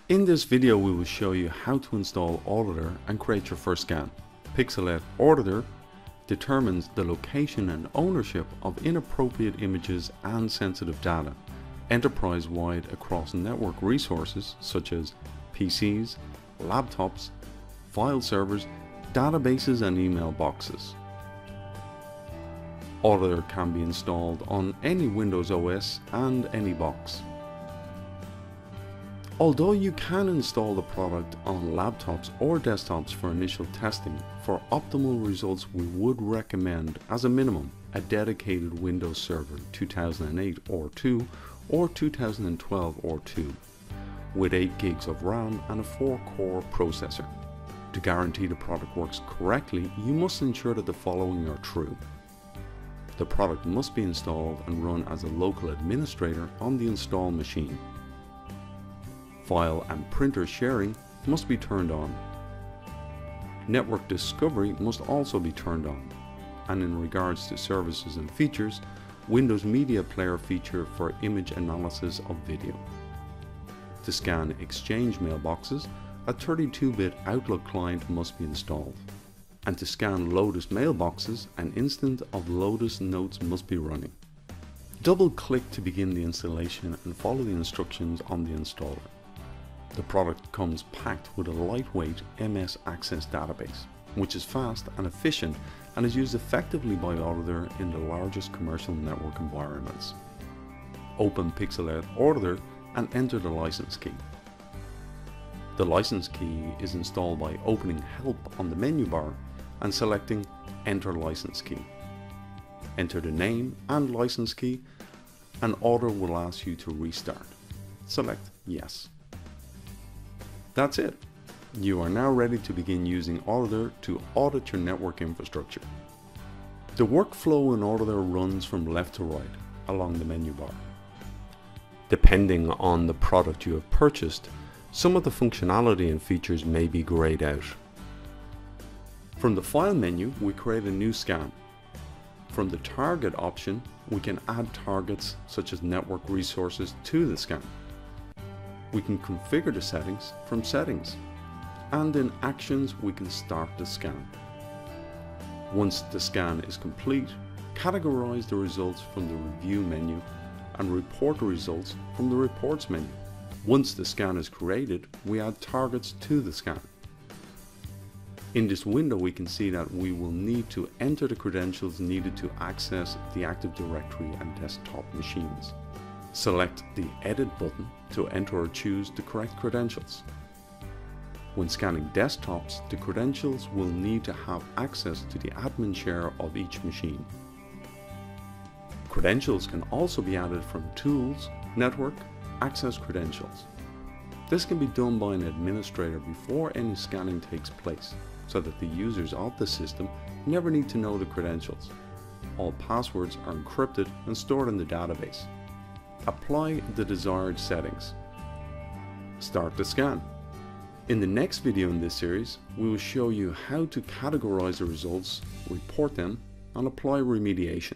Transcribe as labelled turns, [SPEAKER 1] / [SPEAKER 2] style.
[SPEAKER 1] In this video we will show you how to install Auditor and create your first scan. PixAlert Auditor determines the location and ownership of inappropriate images and sensitive data enterprise-wide across network resources such as PCs, laptops, file servers, databases and email boxes. Auditor can be installed on any Windows OS and any box. Although you can install the product on laptops or desktops for initial testing, for optimal results we would recommend as a minimum a dedicated Windows Server 2008 or 2 or 2012 or 2 with 8 gigs of RAM and a 4-core processor. To guarantee the product works correctly, you must ensure that the following are true. The product must be installed and run as a local administrator on the install machine. File and printer sharing must be turned on. Network discovery must also be turned on. And in regards to services and features, Windows Media Player feature for image analysis of video. To scan Exchange mailboxes, a 32-bit Outlook client must be installed. And to scan Lotus mailboxes, an instance of Lotus Notes must be running. Double-click to begin the installation and follow the instructions on the installer. The product comes packed with a lightweight MS Access database, which is fast and efficient and is used effectively by Auditor in the largest commercial network environments. Open PixAlert Auditor and enter the license key. The license key is installed by opening Help on the menu bar and selecting Enter License Key. Enter the name and license key and Auditor will ask you to restart. Select Yes. That's it. You are now ready to begin using Auditor to audit your network infrastructure. The workflow in Auditor runs from left to right along the menu bar. Depending on the product you have purchased, some of the functionality and features may be grayed out. From the File menu, we create a new scan. From the Target option, we can add targets such as network resources to the scan. We can configure the settings from Settings, and in Actions we can start the scan. Once the scan is complete, categorize the results from the Review menu and report the results from the Reports menu. Once the scan is created, we add targets to the scan. In this window we can see that we will need to enter the credentials needed to access the Active Directory and desktop machines. Select the Edit button to enter or choose the correct credentials. When scanning desktops, the credentials will need to have access to the admin share of each machine. Credentials can also be added from Tools, Network, Access Credentials. This can be done by an administrator before any scanning takes place, so that the users of the system never need to know the credentials. All passwords are encrypted and stored in the database. Apply the desired settings. Start the scan. In the next video in this series, we will show you how to categorize the results, report them, and apply remediation.